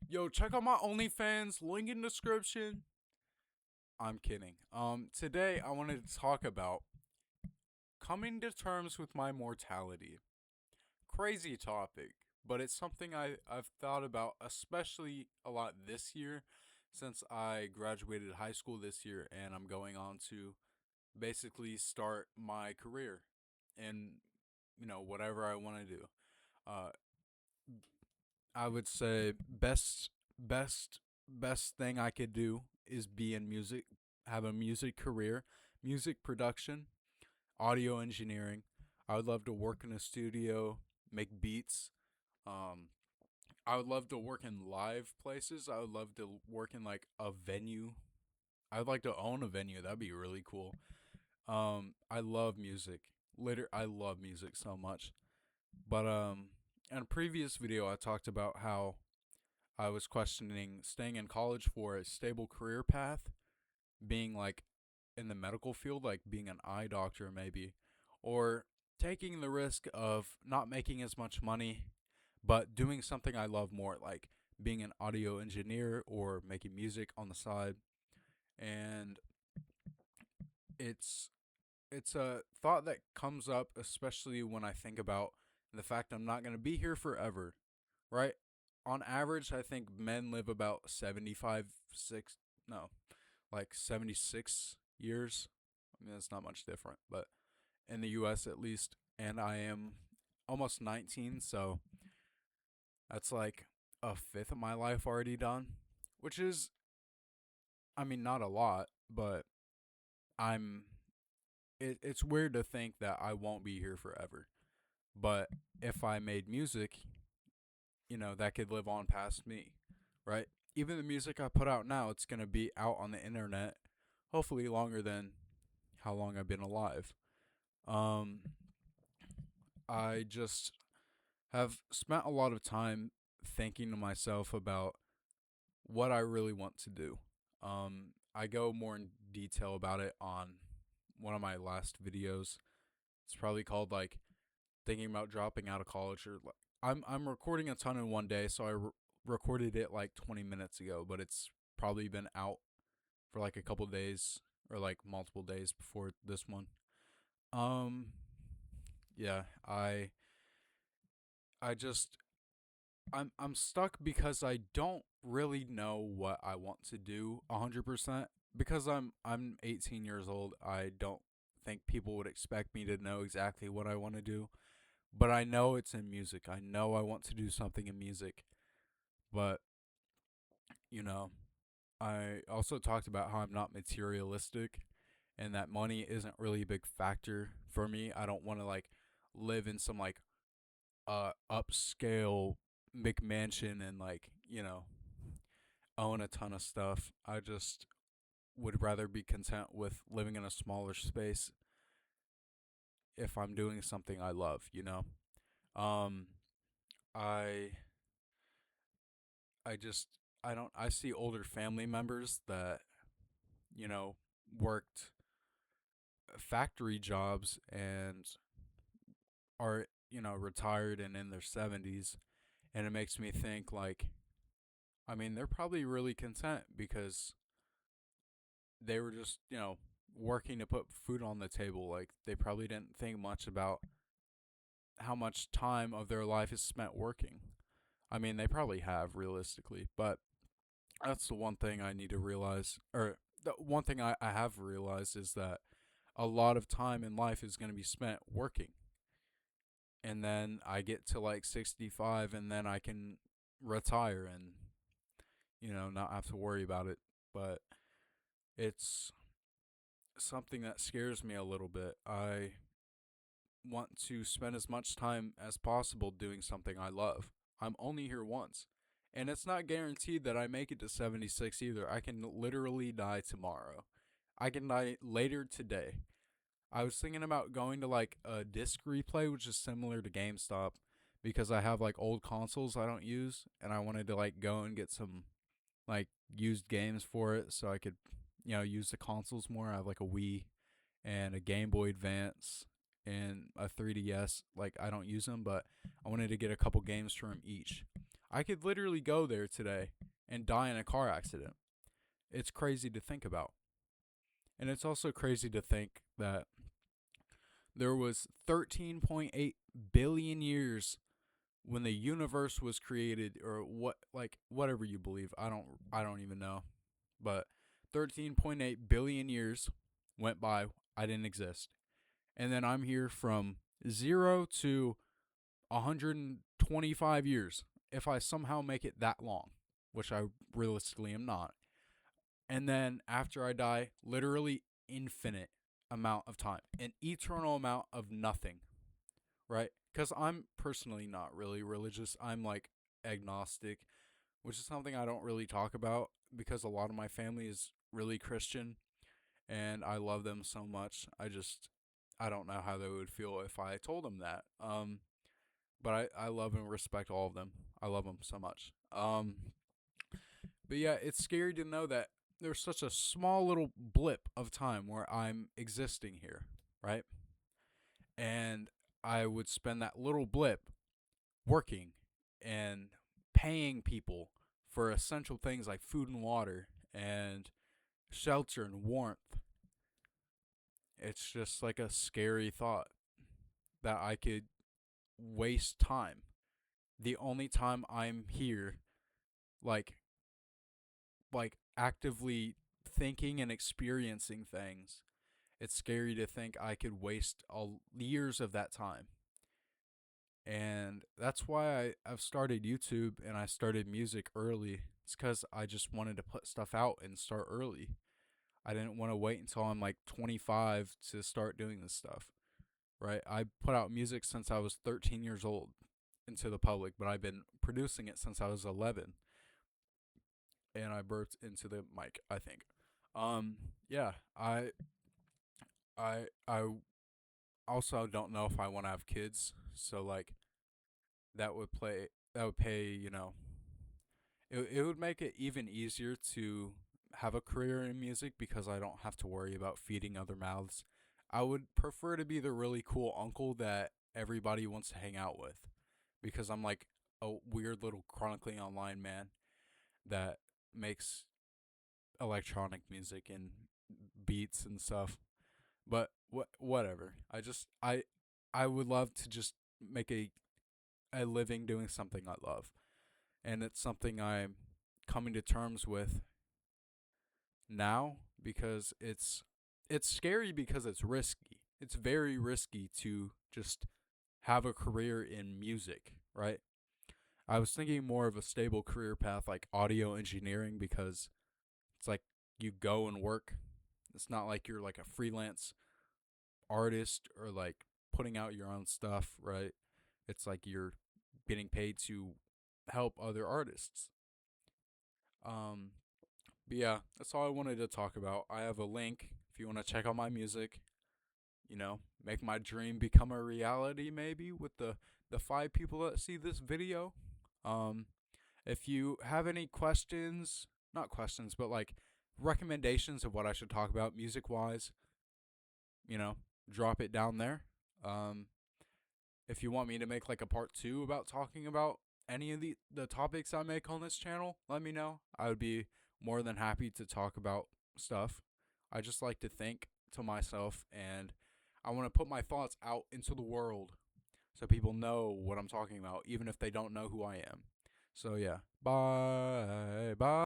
Yo, check out my OnlyFans, link in description. I'm kidding. Today I wanted to talk about coming to terms with my mortality. Crazy topic, but it's something I've thought about especially a lot this year since I graduated high school this year and I'm going on to basically start my career in whatever I want to do. Uh I would say best thing I could do is be in music, have a music career, music production, audio engineering. I would love to work in a studio, make beats. Um, I would love to work in live places. I would love to work in like a venue. I would like to own a venue. That'd be really cool. I love music. I love music so much. But in a previous video, I talked about how I was questioning staying in college for a stable career path, being like in the medical field, like being an eye doctor maybe, or taking the risk of not making as much money, but doing something I love more, like being an audio engineer or making music on the side. And it's it's a thought that comes up especially when I think about the fact I'm not going to be here forever, right? On average, I think men live about 75 6 no, like 76 years. I mean, that's not much different, but in the US at least, and I am almost 19, so that's like a fifth of my life already done, which is, I mean, not a lot, but I'm it's weird to think that I won't be here forever. But if I made music, that could live on past me, right? Even the music I put out now, it's going to be out on the internet, hopefully longer than how long I've been alive. Um, I just have spent a lot of time thinking to myself about what I really want to do. I go more in detail about it on one of my last videos. It's probably called like thinking about dropping out of college or I'm recording a ton in one day, so recorded it like 20 minutes ago, but it's probably been out for like a couple days or like multiple days before this one. Um yeah, I just I'm stuck because I don't really know what I want to do 100% because I'm 18 years old. I don't think people would expect me to know exactly what I want to do, but I know it's in music. I know I want to do something in music, but you know, I also talked about how I'm not materialistic and that money isn't really a big factor for me. I don't want to like live in some like upscale McMansion and like, own a ton of stuff. I just would rather be content with living in a smaller space if I'm doing something I love. Um I I just I see older family members that, you know, worked factory jobs and are, retired and in their 70s, and it makes me think like, I mean, they're probably really content because they were just, working to put food on the table. Like they probably didn't think much about how much time of their life is spent working. I mean, they probably have realistically, but that's the one thing I need to realize, or the one thing I have realized is that a lot of time in life is going to be spent working. And then I get to like 65 and then I can retire and, not have to worry about it. But it's something that scares me a little bit. I want to spend as much time as possible doing something I love. I'm only here once. And it's not guaranteed that I make it to 76 either. I can literally die tomorrow. I can die later today. I was thinking about going to like a disc replay, which is similar to GameStop, because I have like old consoles I don't use, and I wanted to like go and get some like used games for it so I could, use the consoles more. I have like a Wii and a Game Boy Advance and a 3DS. Like I don't use them, but I wanted to get a couple games from each. I could literally go there today and die in a car accident. It's crazy to think about. And it's also crazy to think that there was 13.8 billion years when the universe was created, or what, like whatever you believe. I don't even know. But 13.8 billion years went by. I didn't exist. And then I'm here from 0 to 125 years, if I somehow make it that long, which I realistically am not. And then after I die, literally infinite amount of time, an eternal amount of nothing, right? Because I'm personally not really religious. I'm like agnostic, which is something I don't really talk about because a lot of my family is really Christian and I love them so much. I don't know how they would feel if I told them that. But I love and respect all of them. I love them so much. But yeah, it's scary to know that there's such a small little blip of time where I'm existing here, right? And I would spend that little blip working and paying people for essential things like food and water and shelter and warmth. It's just like a scary thought that I could waste time. The only time I'm here, like actively thinking and experiencing things. It's scary to think I could waste all years of that time. And that's why I've started YouTube and I started music early. It's because I just wanted to put stuff out and start early. I didn't want to wait until I'm like 25 to start doing this stuff, right? I put out music since I was 13 years old into the public, but I've been producing it since I was 11. And I burped into the mic, I think. Um, yeah, I also don't know if I want to have kids, so like that would pay, it would make it even easier to have a career in music because I don't have to worry about feeding other mouths. I would prefer to be the really cool uncle that everybody wants to hang out with because I'm like a weird little chronically online man that makes electronic music and beats and stuff. But whatever. I would love to just make a living doing something I love. And it's something I'm coming to terms with now because it's scary because it's risky. It's very risky to just have a career in music, right? I was thinking more of a stable career path like audio engineering because it's like you go and work. It's not like you're like a freelance artist or like putting out your own stuff, right? It's like you're getting paid to help other artists. Um, but yeah, that's all I wanted to talk about. I have a link if you want to check out my music. Make my dream become a reality. Maybe with the 5 people that see this video. Um, if you have any questions, not questions, but like recommendations of what I should talk about music wise, you know, drop it down there. Um, if you want me to make like a part 2 about talking about any of the topics I make on this channel, let me know. I would be more than happy to talk about stuff. I just like to think to myself and I want to put my thoughts out into the world so people know what I'm talking about, even if they don't know who I am. So, yeah. Bye.